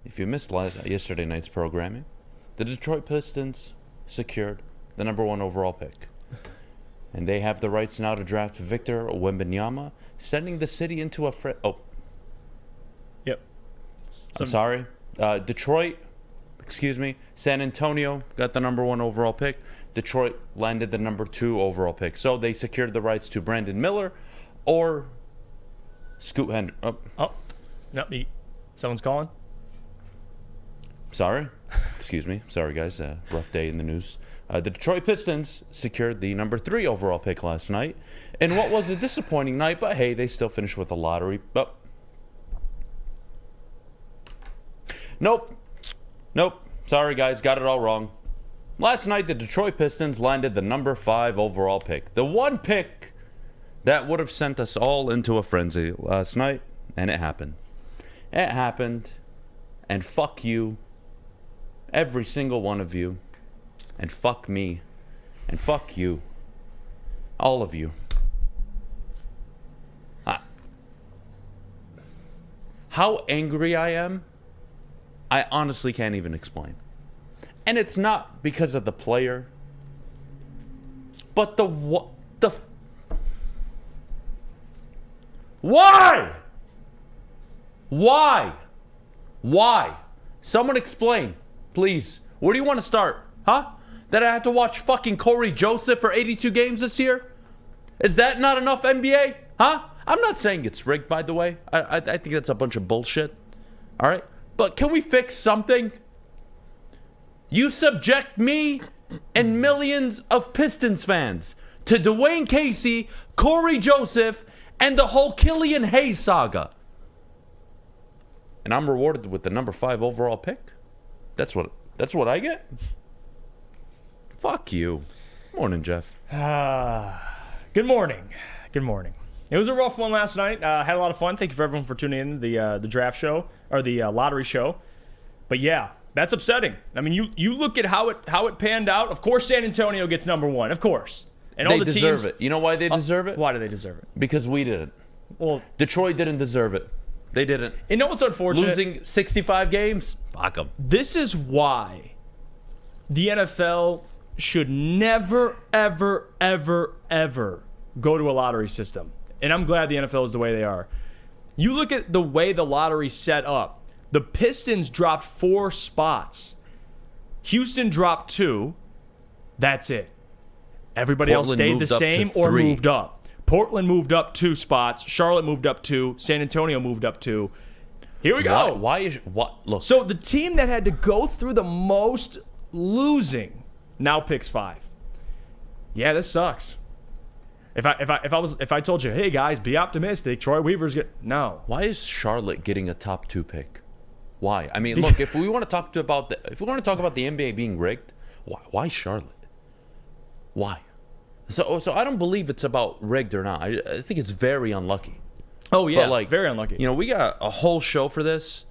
if you missed yesterday night's programming, the Detroit Pistons secured the number 1 overall pick. And they have the rights now to draft Victor Wembanyama, sending the city into a... Yep. I'm sorry. Detroit, San Antonio got the number 1 overall pick. Detroit landed the number 2 overall pick. So they secured the rights to Brandon Miller or Scoot Henderson. No, someone's calling. Sorry. Excuse me. Sorry, guys. Rough day in the news. The Detroit Pistons secured the number 3 overall pick last night. And what was a disappointing night, but hey, they still finished with a lottery. But Nope. Sorry, guys. Got it all wrong. Last night, the Detroit Pistons landed the number 5 overall pick. The one pick that would have sent us all into a frenzy last night. And it happened. It happened. And fuck you. Every single one of you. And fuck me. And fuck you. All of you. How angry I am, I honestly can't even explain. And it's not because of the player, but why? Someone explain, please. Where do you want to start? Huh? That I had to watch fucking Corey Joseph for 82 games this year? Is that not enough NBA? Huh? I'm not saying it's rigged, by the way. I think that's a bunch of bullshit. All right? But can we fix something? You subject me and millions of Pistons fans to Dwayne Casey, Corey Joseph, and the whole Killian Hayes saga. And I'm rewarded with the number 5 overall pick? That's what I get? Fuck you. Morning, Jeff. Good morning. It was a rough one last night. Had a lot of fun. Thank you for everyone for tuning in to the draft show or the lottery show. But yeah, that's upsetting. I mean, you look at how it panned out. Of course, San Antonio gets number 1. Of course, and all the teams deserve it. You know why they deserve it? Why do they deserve it? Because we didn't. Well, Detroit didn't deserve it. They didn't. You know what's unfortunate? Losing 65 games. Fuck them. This is why the NFL should never, ever, ever, ever go to a lottery system. And I'm glad the NFL is the way they are. You look at the way the lottery's set up. The Pistons dropped 4 spots. Houston dropped 2. That's it. Everybody else stayed the same or moved up. Portland moved up 2 spots. Charlotte moved up 2. San Antonio moved up 2. Here we go. Look. So the team that had to go through the most losing now picks 5. Yeah, this sucks. If I told you, hey guys, be optimistic, Troy Weaver's no. Why is Charlotte getting a top 2 pick? Why? I mean, look, if we want to talk about the NBA being rigged, why Charlotte? Why? So I don't believe it's about rigged or not. I think it's very unlucky. Oh yeah, but very unlucky. You know, we got a whole show for this.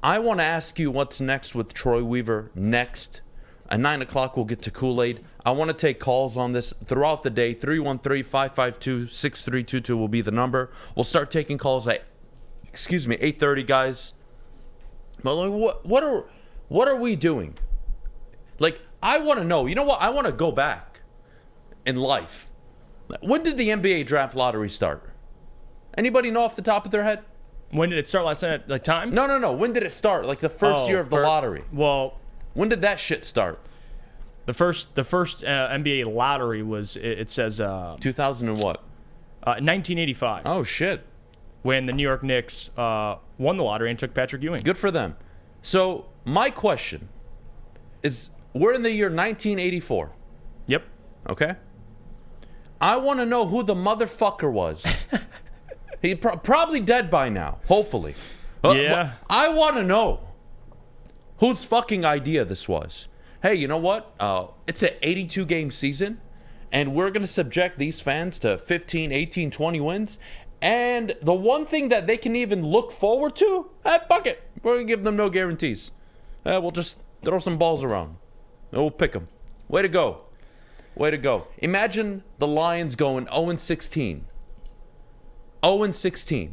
I want to ask you what's next with Troy Weaver next. At 9 o'clock, we'll get to Kool-Aid. I want to take calls on this throughout the day. 313-552-6322 will be the number. We'll start taking calls at, 8:30, guys. But like, what are we doing? Like, I want to know. You know what? I want to go back in life. When did the NBA draft lottery start? Anybody know off the top of their head? When did it start last night? Like time? No. When did it start? Like the first year of the lottery. Well, when did that shit start? The first NBA lottery was, it says 2000 and what? 1985. Oh shit. When the New York Knicks won the lottery and took Patrick Ewing. Good for them. So my question is, we're in the year 1984. Yep. Okay. I want to know who the motherfucker was. He probably dead by now, hopefully. Yeah. I want to know whose fucking idea this was. Hey, you know what? It's an 82-game season, and we're going to subject these fans to 15, 18, 20 wins. And the one thing that they can even look forward to, fuck it. We're going to give them no guarantees. We'll just throw some balls around. And we'll pick them. Way to go. Way to go. Imagine the Lions going 0-16. 0-16.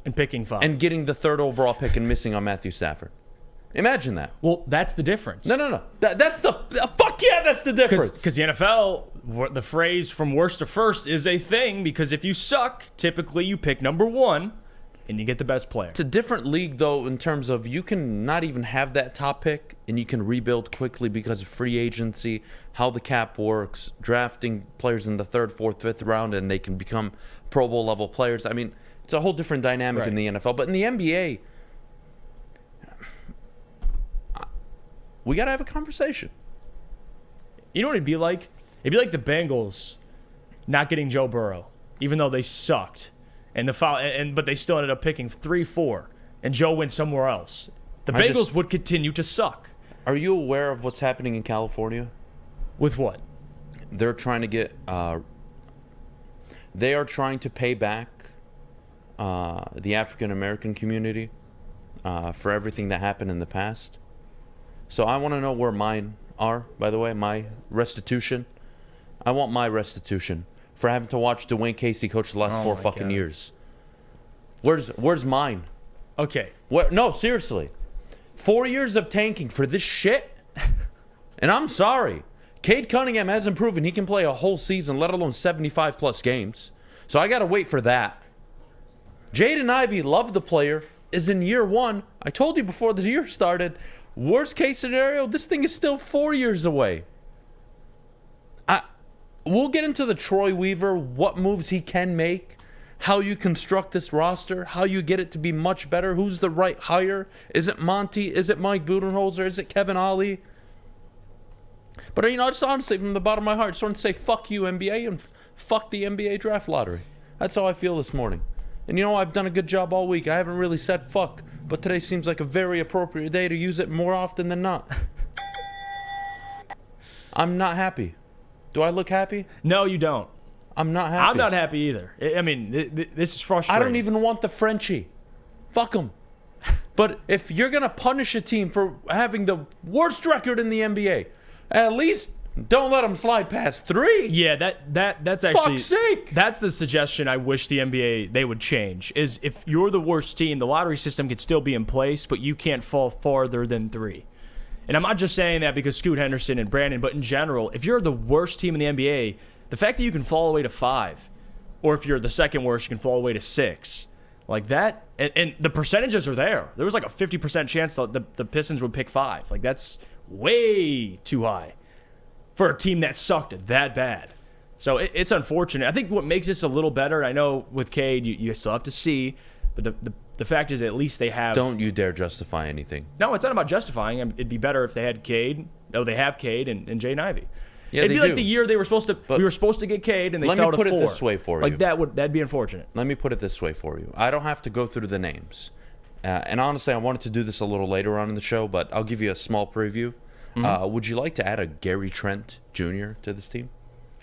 and picking 5. and getting the 3rd overall pick and missing on Matthew Stafford. Imagine that. Well, that's the difference. No. That's the fuck yeah. That's the difference. Because the NFL, the phrase "from worst to first" is a thing. Because if you suck, typically you pick number 1, and you get the best player. It's a different league though, in terms of you can not even have that top pick, and you can rebuild quickly because of free agency, how the cap works, drafting players in the 3rd, 4th, 5th round, and they can become Pro Bowl level players. I mean, it's a whole different dynamic in the NFL. But in the NBA, we got to have a conversation. You know what it'd be like? It'd be like the Bengals not getting Joe Burrow, even though they sucked, but they still ended up picking 3-4, and Joe went somewhere else. The Bengals would continue to suck. Are you aware of what's happening in California? With what? They're trying to get. They are trying to pay back the African American community for everything that happened in the past. So I want to know where mine are, by the way, my restitution. I want my restitution for having to watch Dwayne Casey coach the last 4 fucking years. Where's mine? Okay. No, seriously. 4 years of tanking for this shit? And I'm sorry. Cade Cunningham hasn't proven he can play a whole season, let alone 75-plus games. So I got to wait for that. Jaden Ivey, love the player, is in year 1. I told you before the year started, worst case scenario, this thing is still 4 years away. We'll get into the Troy Weaver, what moves he can make, how you construct this roster, how you get it to be much better, who's the right hire. Is it Monty? Is it Mike Budenholzer? Is it Kevin Ollie? But, just honestly, from the bottom of my heart, I just want to say fuck you, NBA, and fuck the NBA draft lottery. That's how I feel this morning. And I've done a good job all week. I haven't really said fuck, but today seems like a very appropriate day to use it more often than not. I'm not happy. Do I look happy? No, you don't. I'm not happy. I'm not happy either. I mean, this is frustrating. I don't even want the Frenchie. Fuck them. But if you're going to punish a team for having the worst record in the NBA, at least don't let them slide past 3. Yeah, that's actually... Fuck's sake! That's the suggestion I wish the NBA, they would change, is if you're the worst team, the lottery system could still be in place, but you can't fall farther than 3. And I'm not just saying that because Scoot Henderson and Brandon, but in general, if you're the worst team in the NBA, the fact that you can fall away to 5, or if you're the second worst, you can fall away to 6, like that, and the percentages are there. There was like a 50% chance the Pistons would pick 5. Like, that's way too high for a team that sucked that bad. So it's unfortunate. I think what makes this a little better, I know with Cade, you still have to see, but the fact is at least they have... Don't you dare justify anything. No, it's not about justifying. It'd be better if they had Cade. Oh, they have Cade and Jaden Ivey. Yeah, It'd be like the year we were supposed to get Cade and they fell to 4. Let me put it this way for you. Like that'd be unfortunate. Let me put it this way for you. I don't have to go through the names. And honestly, I wanted to do this a little later on in the show, but I'll give you a small preview. Mm-hmm. Would you like to add a Gary Trent Jr. to this team?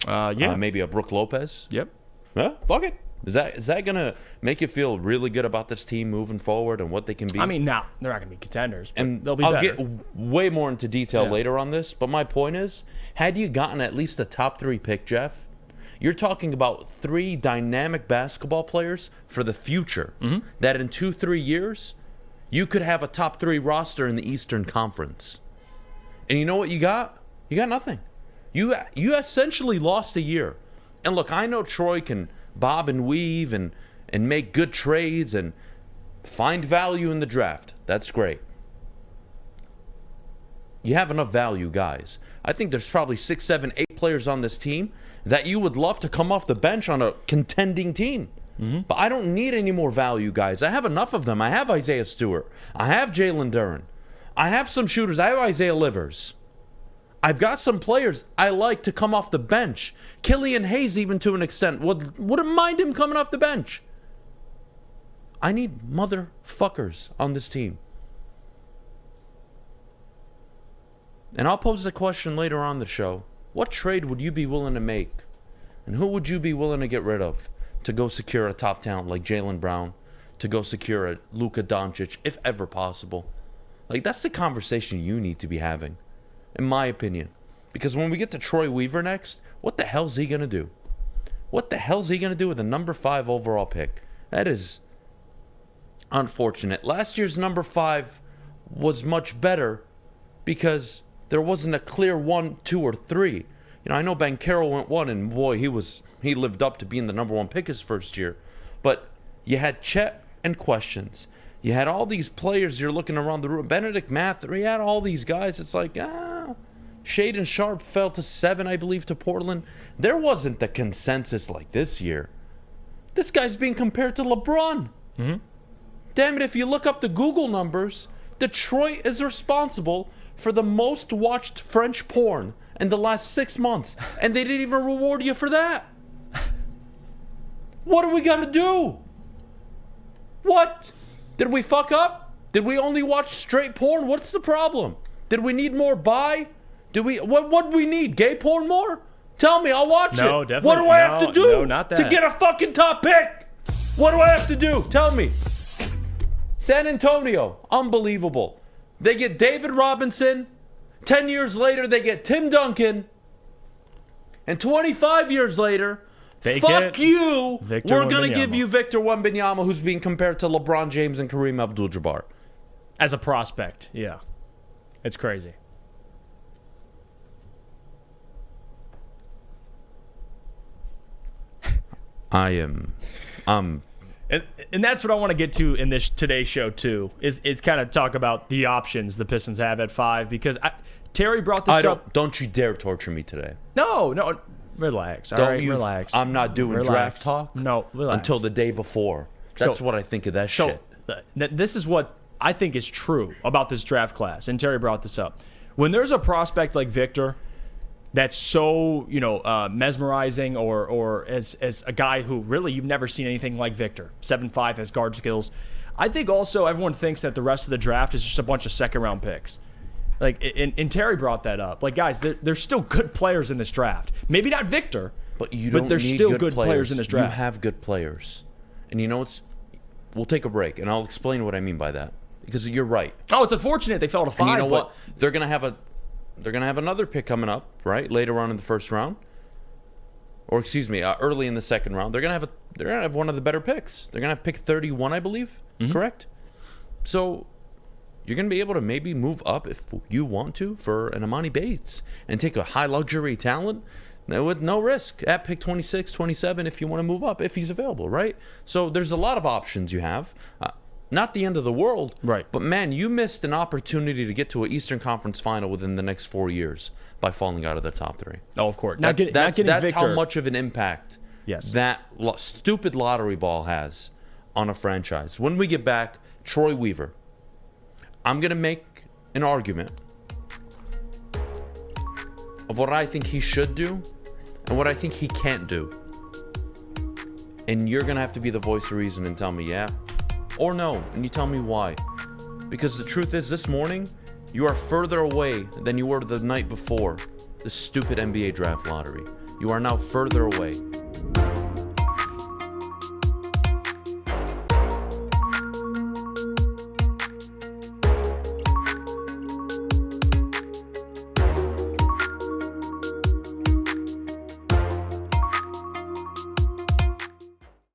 Yeah. Maybe a Brook Lopez? Yep. Yeah, fuck it. Is that going to make you feel really good about this team moving forward and what they can be? I mean, they're not going to be contenders, but and they'll be I'll better. get way more into detail later on this, but my point is, had you gotten at least a top 3 pick, Jeff, you're talking about 3 dynamic basketball players for the future that in 2-3 years, you could have a top 3 roster in the Eastern Conference. And you know what you got? You got nothing. You essentially lost a year. And look, I know Troy can bob and weave and make good trades and find value in the draft. That's great. You have enough value, guys. I think there's probably 6, 7, 8 players on this team that you would love to come off the bench on a contending team. But I don't need any more value, guys. I have enough of them. I have Isaiah Stewart. I have Jalen Duren. I have some shooters. I have Isaiah Livers. I've got some players I like to come off the bench. Killian Hayes, even to an extent, wouldn't mind him coming off the bench. I need motherfuckers on this team. And I'll pose the question later on the show. What trade would you be willing to make? And who would you be willing to get rid of to go secure a top talent like Jaylen Brown, to go secure a Luka Doncic, if ever possible? Like, that's the conversation you need to be having, in my opinion. Because when we get to Troy Weaver next, what the hell's he going to do? What the hell's he going to do with the number 5 overall pick? That is unfortunate. Last year's number 5 was much better because there wasn't a clear 1, 2, or 3. I know Banchero went 1, and boy, he lived up to being the number 1 pick his first year. But you had Chet and questions. You had all these players you're looking around the room. Benedict Mather, you had all these guys. It's like, Shaedon Sharpe fell to 7, I believe, to Portland. There wasn't the consensus like this year. This guy's being compared to LeBron. Mm-hmm. Damn it, if you look up the Google numbers, Detroit is responsible for the most watched French porn in the last 6 months. And they didn't even reward you for that. What do we got to do? What? Did we fuck up? Did we only watch straight porn? What's the problem? Did we need more buy? What do we need? Gay porn more? Tell me, I'll watch it. No, definitely. What do I have to do no, not that. to get a fucking top pick? What do I have to do? Tell me. San Antonio, unbelievable. They get David Robinson. 10 years later, they get Tim Duncan. And 25 years later, fuck you, we're going to give you Victor Wembanyama, who's being compared to LeBron James and Kareem Abdul-Jabbar. As a prospect, yeah. It's crazy. And that's what I want to get to in this today's show too. Is kind of talk about the options the Pistons have at 5 because Terry brought this up. Don't you dare torture me today. No, relax. All right, relax. I'm not doing draft talk. No, relax. Until the day before. That's what I think of that shit. This is what I think is true about this draft class, and Terry brought this up. When there's a prospect like Victor that's so, mesmerizing or as a guy who really you've never seen anything like Victor, 7'5", has guard skills. I think also everyone thinks that the rest of the draft is just a bunch of second-round picks. And Terry brought that up. Guys, there's still good players in this draft. Maybe not Victor, but there's still good players in this draft. You have good players. And we'll take a break, and I'll explain what I mean by that. Because you're right. Oh, it's unfortunate they fell to 5. And you know what? They're gonna have another pick coming up, right? Later on in the first round, or excuse me, early in the second round. They're gonna have one of the better picks. They're gonna have pick 31, I believe. Mm-hmm. Correct. So you're gonna be able to maybe move up if you want to for an Ermanni Bates and take a high luxury talent with no risk at pick 26, 27 if you want to move up if he's available, right? So there's a lot of options you have. Not the end of the world, right? But man, you missed an opportunity to get to an Eastern Conference final within the next 4 years by falling out of the top 3. Oh, of course. That's how much of an impact that stupid lottery ball has on a franchise. When we get back, Troy Weaver. I'm gonna make an argument of what I think he should do and what I think he can't do, and you're gonna have to be the voice of reason and tell me yeah or no, and you tell me why. Because the truth is, this morning, you are further away than you were the night before the stupid NBA draft lottery. You are now further away.